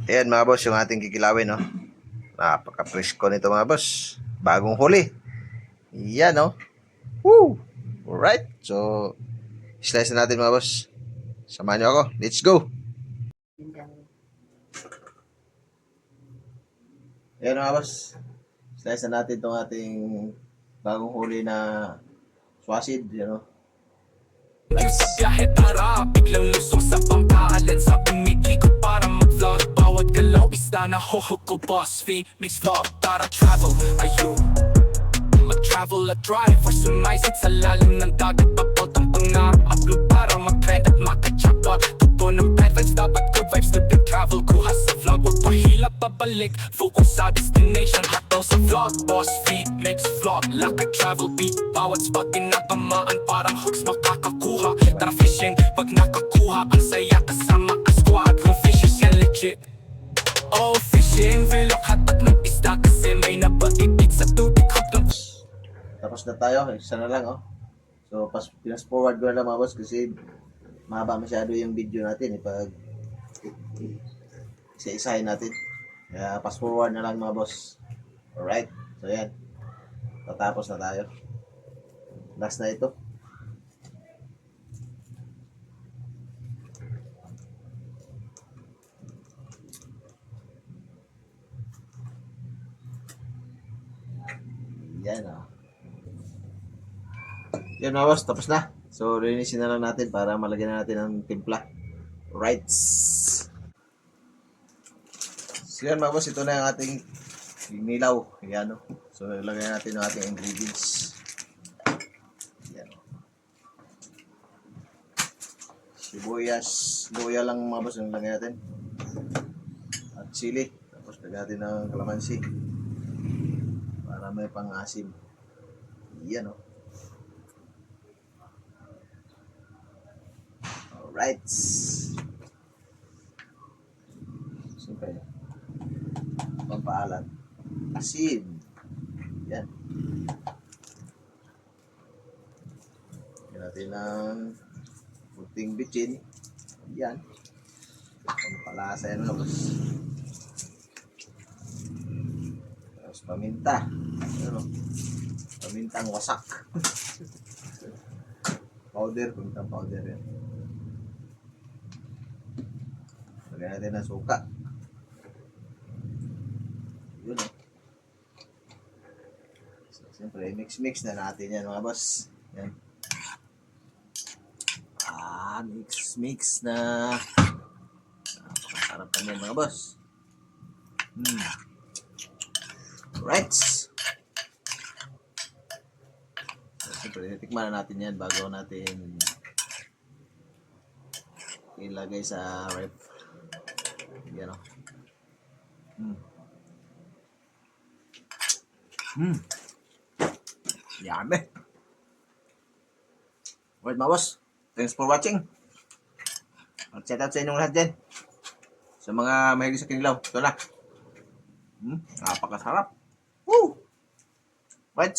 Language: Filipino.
Ayan mga boss, yung ating kikilawin, no? Napaka-presko nito mga boss. Bagong huli. Yan, no? Woo! Alright. So, slice na natin mga boss. Samahan nyo ako. Let's go! Ayan mga boss. Slice na natin itong ating bagong huli na swasid. Yan, no? Yung sa biyahe tara, biglang lusong sa pangkalan sa umikot para mag-vlog. Bawat galaw isda na hook ko boss fee. Mix vlog, tara travel, ayun. Mag-travel at drive or sumaysid sa lalim ng dagat. Papot ang pangarap, upload para mag-trend at maka-jackpot. Tuto ng bad vibes, dapat good vibes na big travel. Kuha sa vlog, huwag pahilap pabalik. Focus sa destination, hataw sa vlog. Boss feed, mix vlog, lakad travel beat. Bawat spot tinatamaan, parang hooks makakakuha. Tara fishing, pag nakakuha, ang saya kasama ang squad. Kung fishers yan legit. Oh, fishing, vilok hatak ng isda kasi may nabaigit sa tubig. Tapos na tayo. Isa na lang, oh. So, pinas forward ko na lang mga boss kasi mahaba masyado yung video natin pag isa-isahin natin. Kaya pass forward na lang mga boss. Alright. So, yan. Tatapos na tayo. Last na ito. Yan, oh. Yan mga boss, tapos na. So, linisin na lang natin para malagyan na natin ng timpla. Right. So, yan mga boss, ito na yung ating nilaw. Yan, no? So, lagyan natin yung ating ingredients. Yan. Sibuyas. Luya lang mga boss yung lagyan natin. At chili. Tapos lagyan natin ng kalamansi. Para may pang-asim. Yan, no? Alright. Siyempre, pampaalat. Asin. Yan. Yan natin ng puting bitchin. Yan. Pampalasa yan, mga boss. Tapos paminta. Ano? Pamintang wasak. Powder. Pamintang powder yan. Lagyan natin ng suka. Yun, oh. So, siyempre, mix na natin yan mga boss. Yan. Mix na. Napakasarap pa yan mga boss. Right. So, siyempre, titikman na natin yan bago natin ilagay sa ref. Yan, o. Yummy. Alright mga boss, thanks for watching. Mag-shout out sa inyong lahat dyan. Sa mga mahilig sa kinilaw, ito na. Napakasarap. Woo! Right.